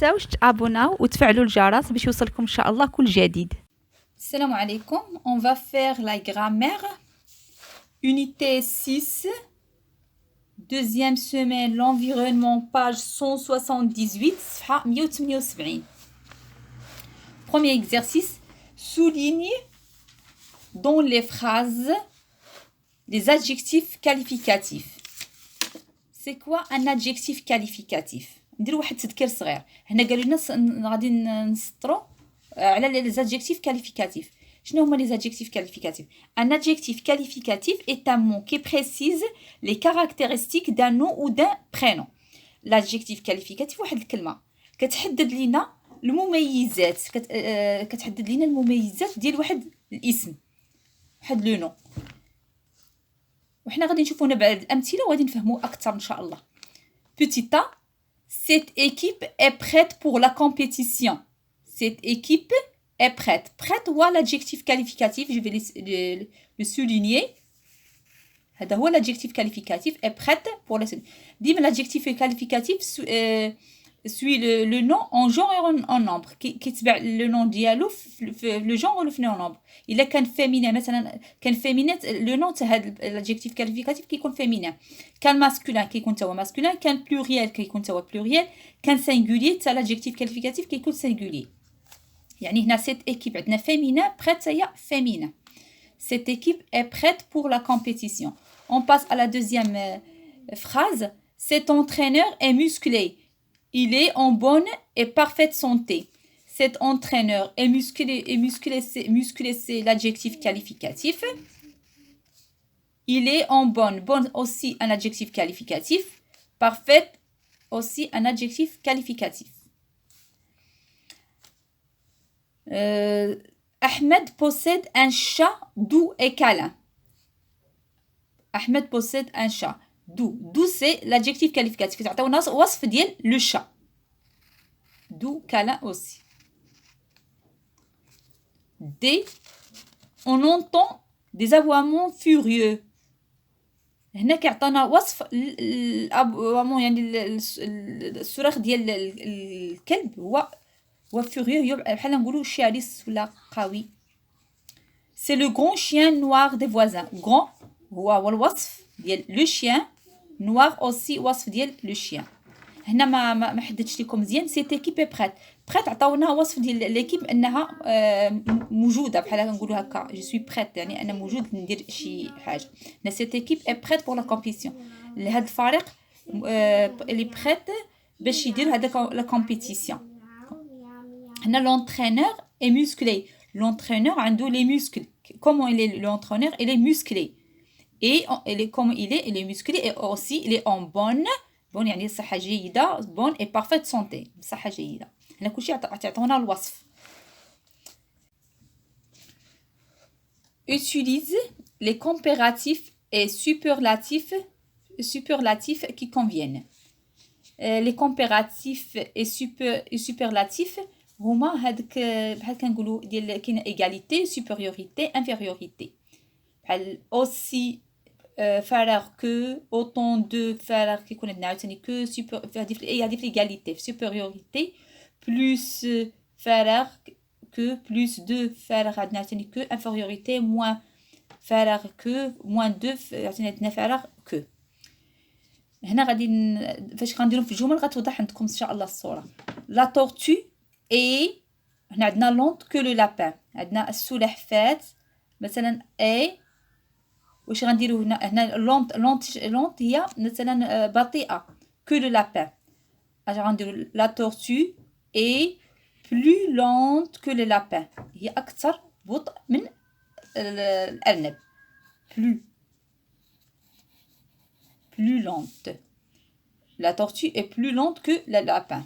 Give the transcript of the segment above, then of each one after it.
تنساوش تابوناو وتفعلوا الجرس باش يوصلكم ان شاء الله كل جديد. السلام عليكم. On va faire la grammaire unité 6 deuxième semaine l'environnement page 178 صفحة 178. Premier exercice, souligne dans les phrases les adjectifs qualificatifs. C'est quoi un adjectif qualificatif؟ ندير واحد تذكير صغير. هنا قالوا لنا غادي نسطروا على les adjectifs qualificatifs. شنو هما les adjectifs qualificatifs؟ Un adjectif qualificatif est un mot qui précise les caractéristiques d'un nom ou d'un prénom. L'adjectif qualificatif واحد الكلمة كتحدد لنا المميزات، كتحدد لنا المميزات ديال واحد الاسم، واحد لو نو. وحنا غادي نشوفوا هنا بعض الامثله وغادي نفهموا اكثر ان شاء الله. Petit A, cette équipe est prête pour la compétition. Cette équipe est prête. Prête هو l'adjectif qualificatif, je vais le souligner. هذا هو l'adjectif qualificatif est prête pour la. ديما l'adjectif qualificatif suit le nom en genre et en nombre. كيتبع le nom ديالو في le genre ولا في le nombre. إلا كان féminin مثلا كان féminin le nom تاع هذا l'adjectif qualificatif كيكون féminin. كان masculin كيكون توا masculin. كان pluriel كيكون توا pluriel. كان singulier تاع l'adjectif qualificatif كيكون singulier. يعني هنا cette équipe عندنا féminin prête هي féminin. Cette équipe est prête pour la compétition. On passe à la deuxième phrase. Cet entraîneur est musclé. Il est en bonne et parfaite santé. Cet entraîneur est musclé, c'est l'adjectif qualificatif. Il est en bonne. Bonne aussi un adjectif qualificatif. Parfaite aussi un adjectif qualificatif. Ahmed possède un chat doux et câlin. Ahmed possède un chat doux. Doux, c'est l'adjectif qualificatif. تعطيونا وصف ديال le chat. Doux, câlin aussi. D. On entend des aboiements furieux. هنا كيعطينا وصف الابوامون يعني الصراخ ديال الكلب هو furieux بحال نقولوا شرس ولا قوي. C'est le grand chien noir des voisins. Grand هو الوصف ديال لو chien. noir aussi وصف ديال لو chien. هنا ما حددتش لكم مزيان. سيت ايكيب بريت. بريت عطاونا وصف ديال ليكيب انها موجوده بحال نقولوا هكا جو سوي بريت يعني انا موجود ندير شي حاجه. هنا سيت ايكيب اي بريت بور لا كومبيتيسيون. لهاد الفريق اللي بريت باش يدير هذاك لا كومبيتيسيون. هنا l'entraîneur est musclé. L'entraîneur عنده les muscles. Comment il est l'entraîneur? Il est musclé. Et comme il est musclé et aussi il est en bonne يعني صحة جيدة. bonne et parfaite santé. صحة جيدة. هنا كلشي عطيونا الوصف. Utilise les comparatifs et superlatifs qui conviennent. Les comparatifs et superlatifs هما هادك بحال كنقولوا ديال كاين ايغاليتي سوبيريوريتي انفيريوريتي. بحال اوسي فارغ كو اوتون دو فارغ كيكون عندنا عاوتاني كو سوبر هادي في ايغاليتي في سوبيريوريتي بلوس فارغ كو بلوس دو فارغ عندنا عاوتاني كو انفيريوريتي موان فارغ كو موان دو عاوتاني عندنا فارغ كو. هنا غادي فاش غنديرهم في الجمل غتوضح عندكم ان شاء الله الصوره. لا تورتو et هنا عندنا لونت كو لو لابان. عندنا السلحفاة مثلا اي واش غنديرو هنا لونت هي مثلا بطيئة كو لو لابان. اش غنديرو لا تورتو اي بلو لونت كو لو لابان. هي اكثر بطء من الارنب. plus lente. La tortue est plus lente que le lapin.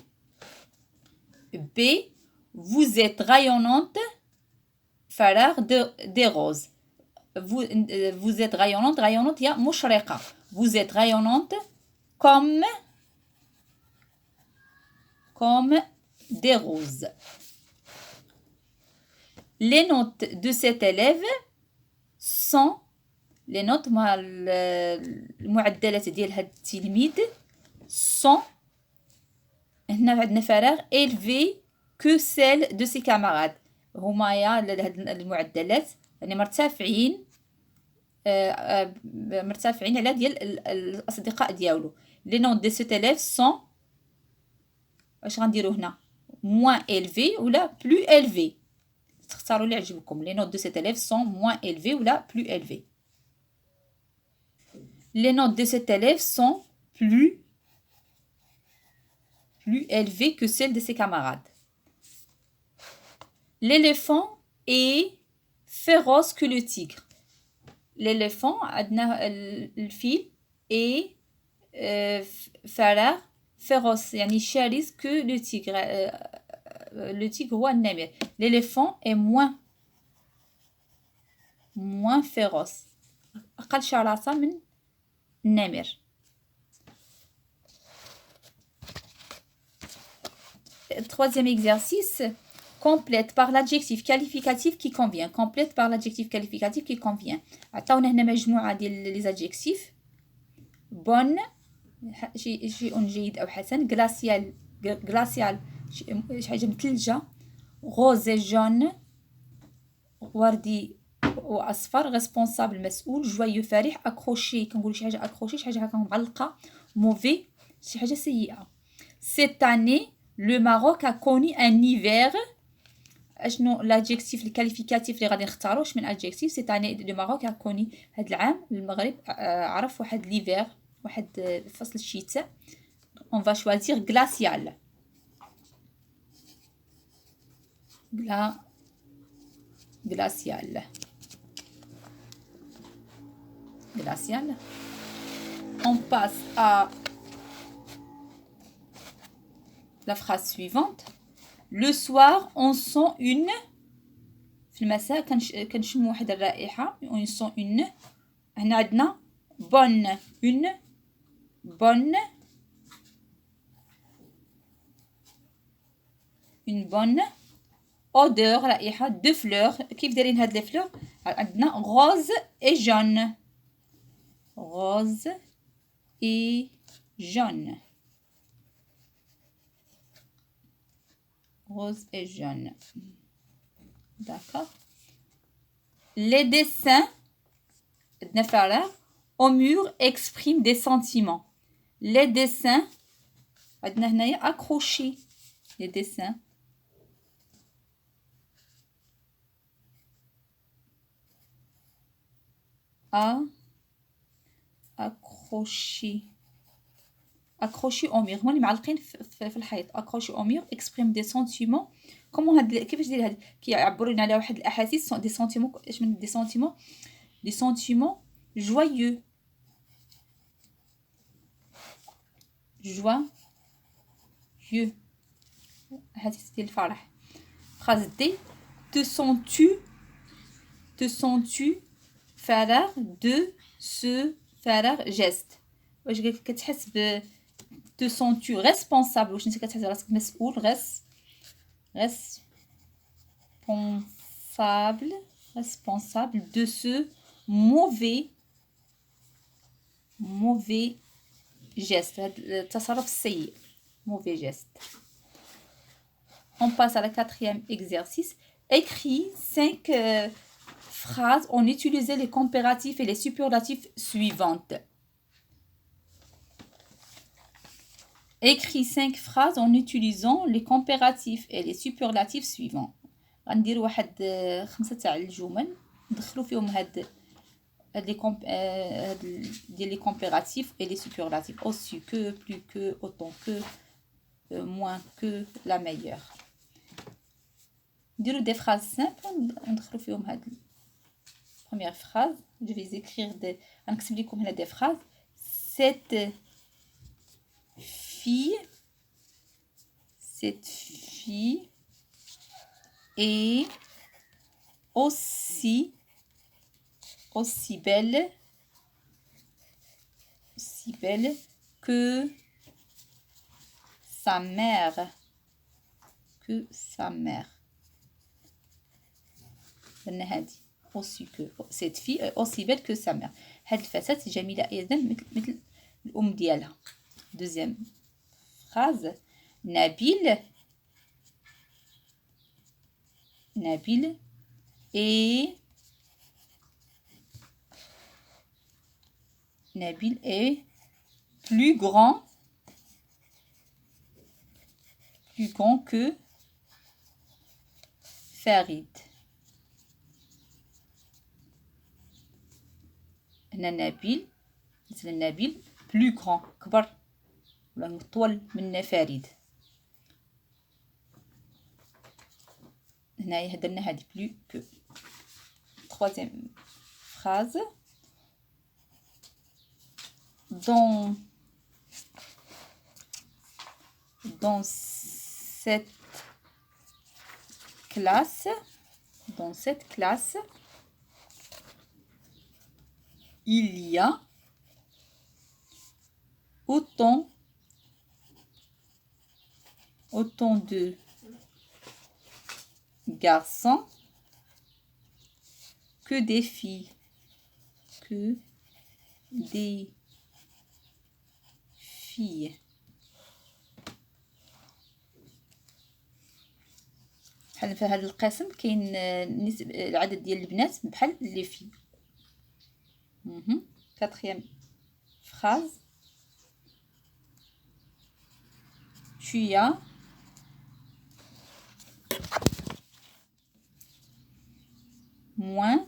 B. Vous êtes rayonnante, fleur des roses. Vous êtes rayonnante, il y a مشرقة. Vous êtes rayonnante comme des roses. Les notes de cet élève sont les notes مع المعدلات ديال هاد التلميذ sont هنا عندنا فراغ élevé que celle de ses camarades. هما هاد المعدلات يعني مرتفعين مرتفعين على ديال الأصدقاء ديالو. Les notes de cet élève sont واش غنديرو هنا moins élevé ولا plus élevé. تختاروا اللي عجبكم. Les notes de cet élève sont moins élevées ولا plus élevées. Les notes de cet élève sont plus élevées que celles de ses camarades. L'éléphant est féroce que le tigre. L'éléphant عندنا الفيل est فراغ féroce يعني شرس que le tigre. Le tigre هو النمر. L'éléphant est moins féroce. أقل شراسة من النمر. Troisième exercice. Complète par l'adjectif qualificatif qui convient. Complète par l'adjectif qualificatif qui convient. عطاونا هنا مجموعة ديال les adjectifs. Bonne شيء جيد أو حسن. glacial شي حاجة مثلجة. rose jaune وردي وأصفر. responsable مسؤول. joyeux فرح. accroché كنقولوا شي حاجة accroché شي حاجة هكا معلقة. mauvais شي حاجة سيئة. cette année le Maroc a connu un hiver. اشنو l'adjectif الكاليفيكاتيف اللي غادي نختارو من adjectif. cette année le Maroc a connu هاد العام المغرب عرف واحد l'hiver واحد فصل الشتاء. on va choisir glacial. glacial. On passe à la phrase suivante. Le soir on sent une في المساء كنشم واحد الرائحة. on sent une هنا عندنا bonne une bonne odeur رائحة de fleurs. كيف دايرين هاد لي فلور؟ عندنا rose et jaune. rose et jaune. D'accord. Les dessins au mur expriment des sentiments. Les dessins accrochés. Les dessins accrochés au mur. هما اللي معلقين في الحيط. accrochés au mur expriment des sentiments. كومون هاد كيفاش داير هاد كيعبروا لنا على واحد الاحاسيس. دي سنتيمون اش من دي سنتيمون joyeux. احاسيس ديال الفرح. phrase D. te sens-tu فراغ de ce فراغ geste. واش كتحس ب te sens-tu responsable. واش انت كتحس راسك مسؤول. responsable de ce mauvais geste. التصرف السيء. mauvais geste. On passe à la quatrième exercice. Écris 5 phrases en utilisant les comparatifs et les superlatifs suivantes. Écris 5 phrases en utilisant les comparatifs et les superlatifs suivants. غندير واحد 5 تاع الجمل ندخلو فيهم هاد les comparatifs et les superlatifs. Aussi que, plus que, autant que, moins que, la meilleure. نديرو des phrases simples ندخلو فيهم هاد première phrase. Je vais écrire غنكتب لكم هنا des phrases. Cette fille est aussi belle que sa mère. aussi que cette fille est aussi belle que sa mère. هاد الفتاة جميلة أيضا مثل الأم ديالها. Deuxième phrase. Nabil. Nabil est plus grand que Farid. هنا نبيل مثلا نبيل plus grand كبر ولا طول من فريد. هنايا هدرنا هادي plus que. Troisième phrase. Dans cette classe, il y a autant de garçons que des filles. بحال في هذا القسم كاين العدد ديال البنات بحال لي في. Quatrième phrase. Tu as moins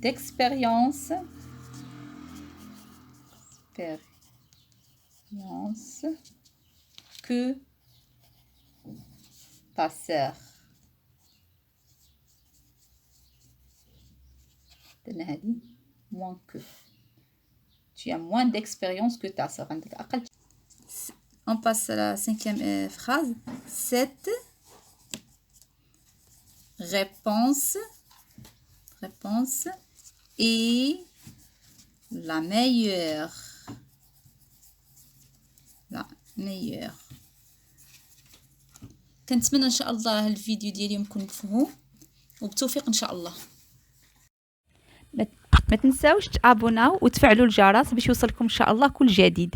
d'expérience que ta sœur. Moins que. Tu as moins d'expérience que ta sœur. On passe à la cinquième phrase. Cette réponse est la meilleure. كنتمنى ان شاء الله الفيديو ديالي يكون مفهوم وبالتوفيق ان شاء الله. ما تنساوش تابوناو وتفعلوا الجرس باش يوصلكم ان شاء الله كل جديد.